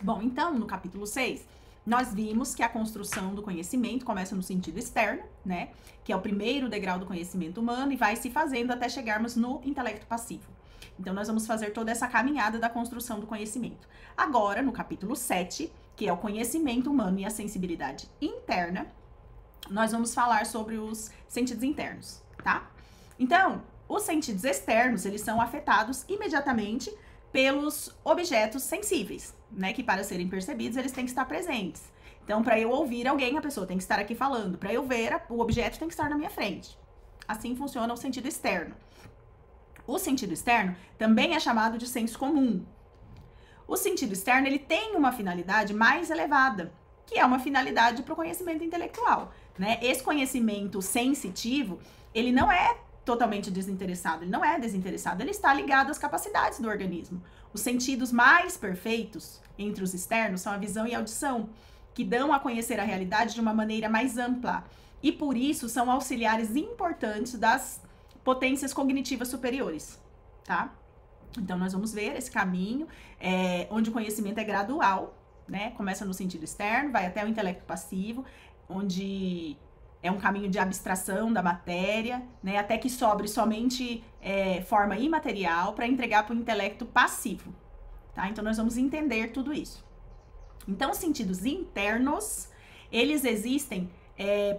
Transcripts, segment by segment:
Bom, então, no capítulo 6, nós vimos que a construção do conhecimento começa no sentido externo, né? Que é o primeiro degrau do conhecimento humano e vai se fazendo até chegarmos no intelecto passivo. Então, nós vamos fazer toda essa caminhada da construção do conhecimento. Agora, no capítulo 7, que é o conhecimento humano e a sensibilidade interna, nós vamos falar sobre os sentidos internos, tá? Então, os sentidos externos, eles são afetados imediatamente pelos objetos sensíveis, né? Que para serem percebidos, eles têm que estar presentes. Então, para eu ouvir alguém, a pessoa tem que estar aqui falando. Para eu ver, o objeto tem que estar na minha frente. Assim funciona o sentido externo. O sentido externo também é chamado de senso comum. O sentido externo, ele tem uma finalidade mais elevada, que é uma finalidade para o conhecimento intelectual, né? Esse conhecimento sensitivo, ele não é totalmente desinteressado, ele não é desinteressado, ele está ligado às capacidades do organismo. Os sentidos mais perfeitos entre os externos são a visão e a audição, que dão a conhecer a realidade de uma maneira mais ampla e por isso são auxiliares importantes das potências cognitivas superiores, tá? Então nós vamos ver esse caminho onde o conhecimento é gradual, né? Começa no sentido externo, vai até o intelecto passivo, onde é um caminho de abstração da matéria, né? Até que sobre somente forma imaterial para entregar para o intelecto passivo, tá? Então nós vamos entender tudo isso. Então os sentidos internos, eles existem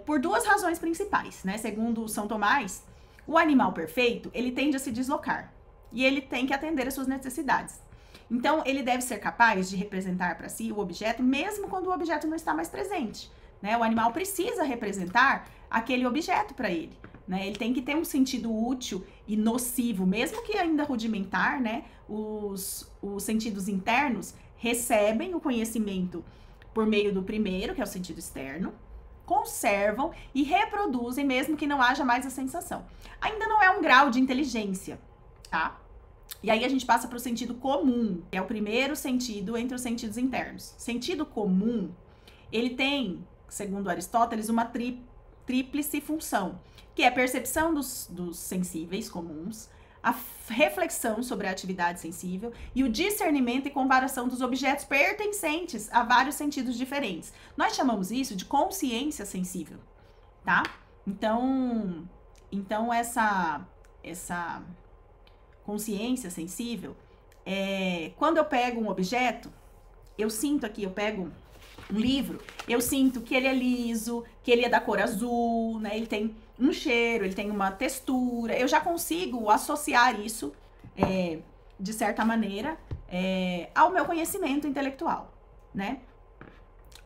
por duas razões principais, né? Segundo São Tomás, o animal perfeito, ele tende a se deslocar e ele tem que atender às suas necessidades. Então, ele deve ser capaz de representar para si o objeto, mesmo quando o objeto não está mais presente, né? O animal precisa representar aquele objeto para ele, né? Ele tem que ter um sentido útil e nocivo, mesmo que ainda rudimentar, né? Os sentidos internos recebem o conhecimento por meio do primeiro, que é o sentido externo, conservam e reproduzem, mesmo que não haja mais a sensação. Ainda não é um grau de inteligência, tá? E aí a gente passa para o sentido comum, que é o primeiro sentido entre os sentidos internos. Sentido comum, ele tem, segundo Aristóteles, uma tríplice função, que é a percepção dos sensíveis comuns, a reflexão sobre a atividade sensível e o discernimento e comparação dos objetos pertencentes a vários sentidos diferentes. Nós chamamos isso de consciência sensível, tá? Então essa consciência sensível quando eu pego um objeto, eu sinto aqui, eu pego um livro, eu sinto que ele é liso, que ele é da cor azul, né? Ele tem um cheiro, ele tem uma textura. Eu já consigo associar isso, de certa maneira, ao meu conhecimento intelectual, né?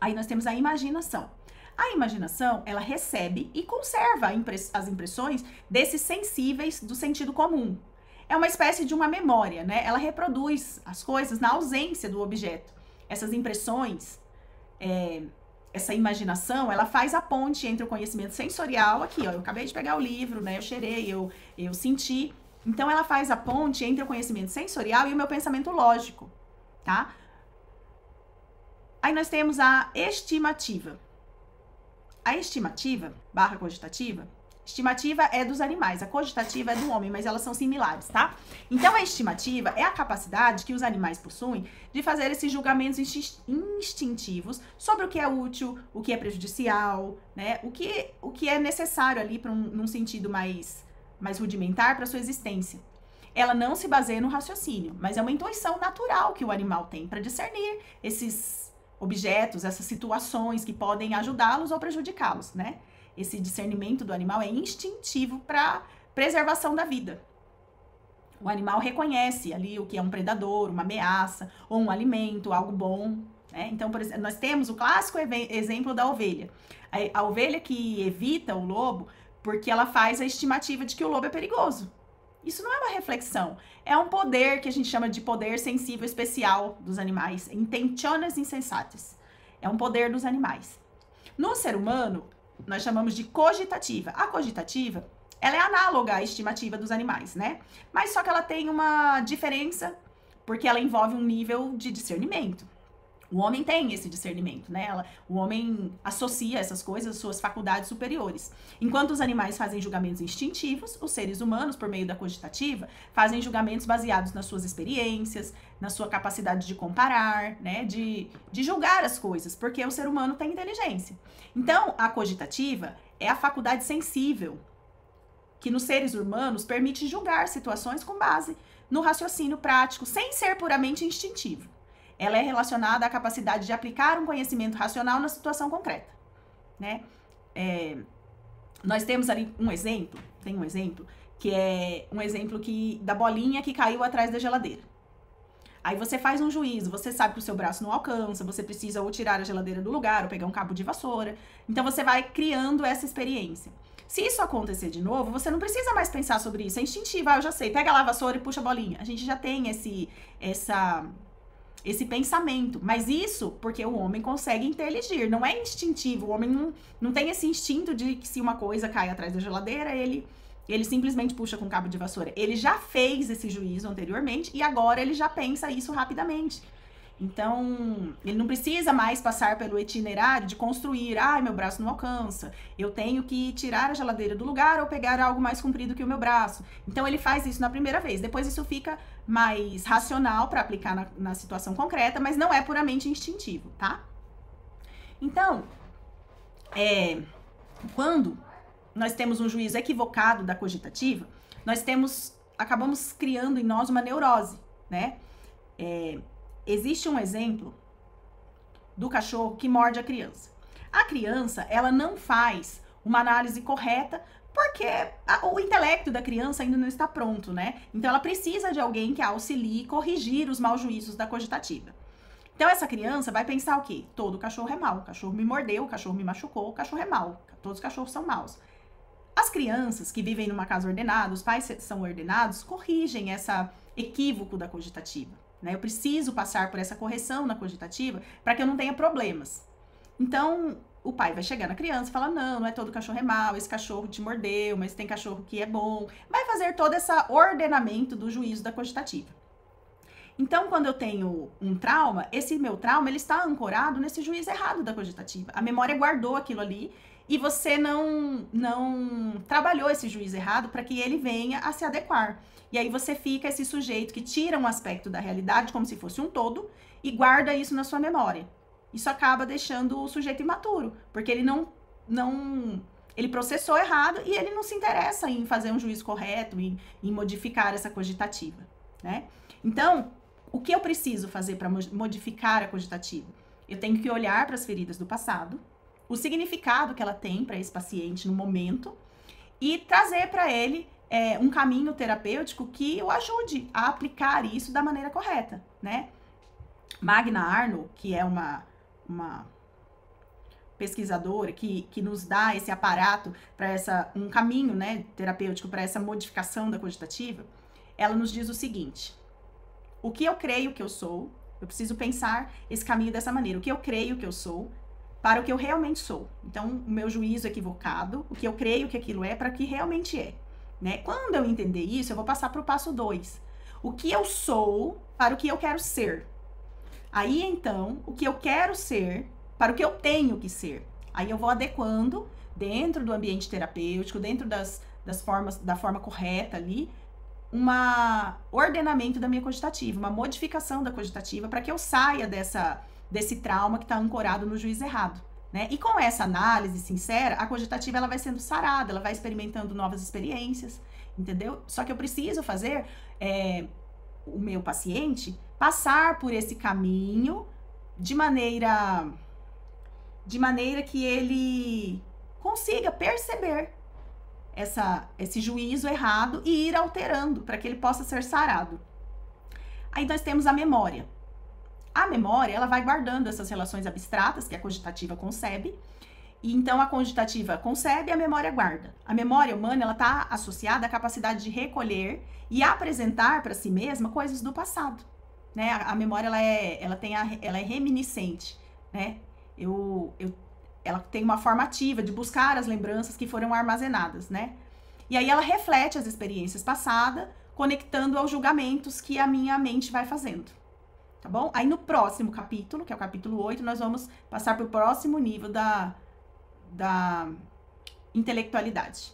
Aí nós temos a imaginação. A imaginação, ela recebe e conserva as impressões desses sensíveis do sentido comum. É uma espécie de uma memória, né? Ela reproduz as coisas na ausência do objeto. Essas impressões, essa imaginação, ela faz a ponte entre o conhecimento sensorial, aqui, ó, eu acabei de pegar o livro, né, eu cheirei, eu senti, então ela faz a ponte entre o conhecimento sensorial e o meu pensamento lógico, tá? Aí nós temos a estimativa. A estimativa, barra cogitativa, estimativa é dos animais, a cogitativa é do homem, mas elas são similares, tá? Então, a estimativa é a capacidade que os animais possuem de fazer esses julgamentos instintivos sobre o que é útil, o que é prejudicial, né? O que é necessário ali num sentido mais rudimentar para sua existência. Ela não se baseia no raciocínio, mas é uma intuição natural que o animal tem para discernir esses objetos, essas situações que podem ajudá-los ou prejudicá-los, né? Esse discernimento do animal é instintivo para preservação da vida. O animal reconhece ali o que é um predador, uma ameaça, ou um alimento, algo bom, né? Então, por exemplo, nós temos o clássico exemplo da ovelha. A ovelha que evita o lobo porque ela faz a estimativa de que o lobo é perigoso. Isso não é uma reflexão, é um poder que a gente chama de poder sensível especial dos animais, intentiones insensates. É um poder dos animais. No ser humano, nós chamamos de cogitativa. A cogitativa, ela é análoga à estimativa dos animais, né? Mas só que ela tem uma diferença, porque ela envolve um nível de discernimento. O homem tem esse discernimento, né? O homem associa essas coisas às suas faculdades superiores. Enquanto os animais fazem julgamentos instintivos, os seres humanos, por meio da cogitativa, fazem julgamentos baseados nas suas experiências, na sua capacidade de comparar, né? De julgar as coisas, porque o ser humano tem inteligência. Então, a cogitativa é a faculdade sensível que nos seres humanos permite julgar situações com base no raciocínio prático, sem ser puramente instintivo. Ela é relacionada à capacidade de aplicar um conhecimento racional na situação concreta, né? Nós temos ali um exemplo, que é um exemplo da bolinha que caiu atrás da geladeira. Aí você faz um juízo, você sabe que o seu braço não alcança, você precisa ou tirar a geladeira do lugar, ou pegar um cabo de vassoura. Então você vai criando essa experiência. Se isso acontecer de novo, você não precisa mais pensar sobre isso, é instintivo, eu já sei, pega lá a vassoura e puxa a bolinha. A gente já tem esse pensamento, mas isso porque o homem consegue inteligir, não é instintivo, o homem não tem esse instinto de que se uma coisa cai atrás da geladeira, ele simplesmente puxa com cabo de vassoura. Ele já fez esse juízo anteriormente e agora ele já pensa isso rapidamente. Então, ele não precisa mais passar pelo itinerário de construir, meu braço não alcança, eu tenho que tirar a geladeira do lugar ou pegar algo mais comprido que o meu braço. Então, ele faz isso na primeira vez, depois isso fica mais racional para aplicar na situação concreta, mas não é puramente instintivo, tá? Então, quando nós temos um juízo equivocado da cogitativa, acabamos criando em nós uma neurose, né? Existe um exemplo do cachorro que morde a criança. A criança, ela não faz uma análise correta porque o intelecto da criança ainda não está pronto, né? Então, ela precisa de alguém que a auxilie corrigir os maus juízos da cogitativa. Então, essa criança vai pensar o quê? Todo cachorro é mau. O cachorro me mordeu, o cachorro me machucou, o cachorro é mau. Todos os cachorros são maus. As crianças que vivem numa casa ordenada, os pais são ordenados, corrigem esse equívoco da cogitativa. Eu preciso passar por essa correção na cogitativa para que eu não tenha problemas. Então, o pai vai chegar na criança e falar, não é todo cachorro é mau, esse cachorro te mordeu, mas tem cachorro que é bom. Vai fazer todo esse ordenamento do juízo da cogitativa. Então, quando eu tenho um trauma, esse meu trauma ele está ancorado nesse juízo errado da cogitativa. A memória guardou aquilo ali e você não trabalhou esse juízo errado para que ele venha a se adequar. E aí você fica esse sujeito que tira um aspecto da realidade como se fosse um todo e guarda isso na sua memória. Isso acaba deixando o sujeito imaturo, porque ele ele processou errado e ele não se interessa em fazer um juízo correto, em modificar essa cogitativa, né? Então, o que eu preciso fazer para modificar a cogitativa? Eu tenho que olhar para as feridas do passado, o significado que ela tem para esse paciente no momento e trazer para ele um caminho terapêutico que o ajude a aplicar isso da maneira correta, né? Magna Arnold, que é uma pesquisadora que nos dá esse aparato para um caminho, né, terapêutico para essa modificação da cogitativa, ela nos diz o seguinte: o que eu creio que eu sou, eu preciso pensar esse caminho dessa maneira, o que eu creio que eu sou para o que eu realmente sou. Então, o meu juízo equivocado, o que eu creio que aquilo é para o que realmente é. Né? Quando eu entender isso, eu vou passar para o passo 2. O que eu sou para o que eu quero ser. Aí, então, o que eu quero ser para o que eu tenho que ser. Aí eu vou adequando dentro do ambiente terapêutico, dentro da forma correta ali, um ordenamento da minha cogitativa, uma modificação da cogitativa para que eu saia desse trauma que está ancorado no juízo errado. Né? E com essa análise sincera, a cogitativa ela vai sendo sarada, ela vai experimentando novas experiências, entendeu? Só que eu preciso fazer o meu paciente passar por esse caminho de maneira que ele consiga perceber esse juízo errado e ir alterando para que ele possa ser sarado. Aí nós temos a memória. A memória, ela vai guardando essas relações abstratas que a cogitativa concebe. E então, a cogitativa concebe e a memória guarda. A memória humana, ela está associada à capacidade de recolher e apresentar para si mesma coisas do passado. Né? A memória, ela é reminiscente. Né? Ela tem uma forma ativa de buscar as lembranças que foram armazenadas. Né? E aí, ela reflete as experiências passadas, conectando aos julgamentos que a minha mente vai fazendo. tá bom? Aí no próximo capítulo, que é o capítulo 8, nós vamos passar para o próximo nível da intelectualidade.